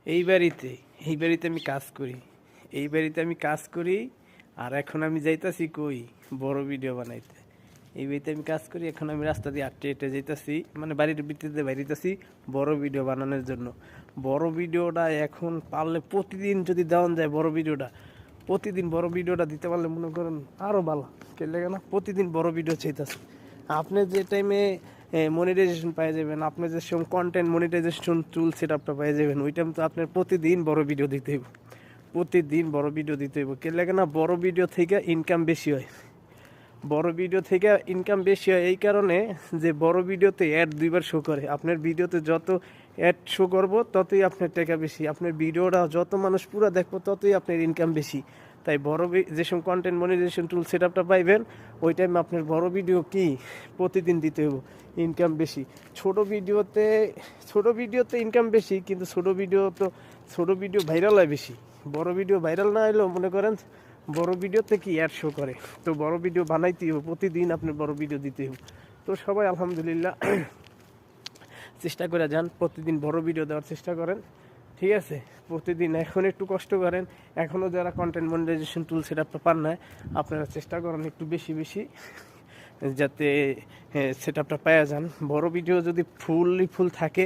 এই বাড়িতে এই বাড়িতে আমি কাজ করি, এই বাড়িতে আমি কাজ করি। আর এখন আমি যাইতাছি কই, বড় ভিডিও বানাইতে। এই বাড়িতে আমি কাজ করি, এখন আমি রাস্তা দিয়ে হাঁটতে হেঁটে যাইতাছি, মানে বাড়ির ভিতরে বাইরিতেছি বড় ভিডিও বানানোর জন্য। বড় ভিডিওটা এখন পারলে প্রতিদিন যদি দেওয়া যায়, বড় ভিডিওটা প্রতিদিন বড় ভিডিওটা দিতে পারলে মনে করেন আরও ভালো। কে লাগে না প্রতিদিন বড় ভিডিও চাইতেছে। আপনি যে টাইমে মনিটাইজেশন পেয়ে যাবেন, আপনি যে সময় কন্টেন্ট মনিটাইজেশন টুল সেট আপটা পেয়ে যাবেন, ওই টাইম তো আপনার প্রতিদিন বড় ভিডিও দিতে হইব, প্রতিদিন বড় ভিডিও দিতে হইব। কে লাগে না বড় ভিডিও থেকে ইনকাম বেশি হয়, বড় ভিডিও থেকে ইনকাম বেশি হয় এই কারণে যে বড় ভিডিওতে অ্যাড দুইবার শো করে। আপনার ভিডিওতে যত অ্যাড শো করবো ততই আপনার টাকা বেশি, আপনার ভিডিওটা যত মানুষ পুরো দেখবো ততই আপনার ইনকাম বেশি। তাই বড় যেসব কন্টেন্ট মনিটাইজেশন টুল সেট আপটা পাইবেন, ওই টাইমে আপনার বড় ভিডিও কি প্রতিদিন দিতে হইব, ইনকাম বেশি। ছোট ভিডিওতে ইনকাম বেশি, কিন্তু ছোট ভিডিও ভাইরাল হয় বেশি। বড় ভিডিও ভাইরাল না হলেও মনে করেন বড় ভিডিওতে কি অ্যাড শো করে। তো বড় ভিডিও বানাইতেই হবে, প্রতিদিন আপনি বড় ভিডিও দিতে হবে। তো সবাই আলহামদুলিল্লাহ চেষ্টা করে যান, প্রতিদিন বড় ভিডিও দেওয়ার চেষ্টা করেন, ঠিক আছে? প্রতিদিন এখন একটু কষ্ট করেন, এখনও যারা কন্টেন্ট মনিটাইজেশন টুল সেট আপটা পান না, আপনারা চেষ্টা করেন একটু বেশি বেশি যাতে সেট আপটা পাওয়া যান। বড় ভিডিও যদি ফুল থাকে,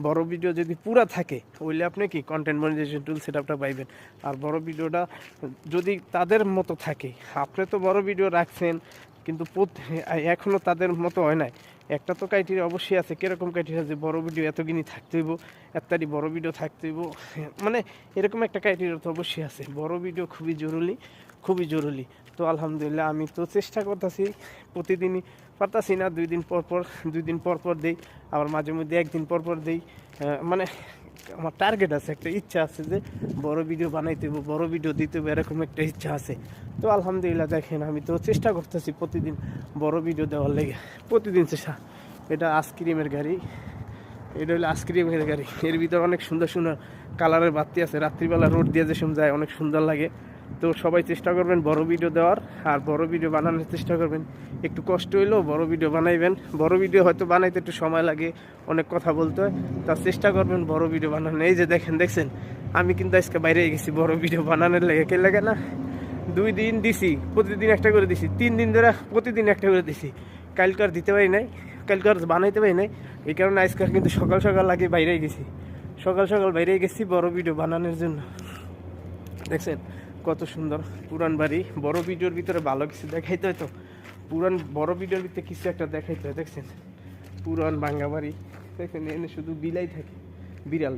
বড় ভিডিও যদি পুরা থাকে, ওইলে আপনি কি কন্টেন্ট মনিটাইজেশন টুল সেট আপটা পাইবেন। আর বড় ভিডিওটা যদি তাদের মতো থাকে, আপনি তো বড় ভিডিও রাখছেন কিন্তু এখনও তাদের মতো হয় নাই। একটা তো ক্রাইটেরিয়া অবশ্যই আছে, কীরকম ক্রাইটেরিয়া যে বড় ভিডিও এতদিনই থাকতে হইব, এতটাই বড় ভিডিও থাকতে হইব, মানে এরকম একটা ক্রাইটেরিয়া তো অবশ্যই আছে। বড় ভিডিও খুবই জরুরি, খুবই জরুরি। তো আলহামদুলিল্লাহ আমি তো চেষ্টা করতেছি, প্রতিদিনই পারতাছি না, দুই দিন পর পর দিই, আবার মাঝে মধ্যে একদিন পর পর দিই। মানে আমার টার্গেট আছে, একটা ইচ্ছা আছে যে বড় ভিডিও বানাইতে হইব, বড় ভিডিও দিতে হবে, এরকম একটা ইচ্ছা আছে। তো আলহামদুলিল্লাহ দেখেন আমি তো চেষ্টা করতেছি প্রতিদিন বড় ভিডিও দেওয়ার লেগে, প্রতিদিন চেষ্টা। এটা আইসক্রিমের গাড়ি, এটা হলো আইসক্রিমের গাড়ি, এর ভিতরে অনেক সুন্দর সুন্দর কালারের বাতি আছে, রাত্রিবেলা রোড দিয়ে যে সময় যায় অনেক সুন্দর লাগে। তো সবাই চেষ্টা করবেন বড় ভিডিও দেওয়ার, আর বড় ভিডিও বানানোর চেষ্টা করবেন। একটু কষ্ট হইলেও বড় ভিডিও বানাইবেন। বড় ভিডিও হয়তো বানাইতে একটু সময় লাগে, অনেক কথা বলতে হয়, তার চেষ্টা করবেন বড় ভিডিও বানানো। এই যে দেখছেন আমি কিন্তু আজকে বাইরে গেছি বড় ভিডিও বানানোর লেগে। কে লাগে না 2 দিন দিছি, প্রতিদিন একটা করে দিছি, 3 দিন ধরে প্রতিদিন একটা করে দিছি। কালকার দিতে পারি নাই, কালকার বানাইতে পারি নাই, এই কারণে আজকে কিন্তু সকাল সকাল আগে বাইরে গেছি, সকাল বাইরে গেছি বড় ভিডিও বানানোর জন্য। দেখছেন কত সুন্দর পুরান বাড়ি, বড় ভিডিওর ভিতরে ভালো কিছু দেখাইতে হয়, তো পুরান বড় ভিডিওর ভিতরে কিছু একটা দেখাইতে হয়। দেখছেন পুরান ভাঙ্গা বাড়ি, দেখছেন এনে শুধু বিলাই থাকে, বিড়াল।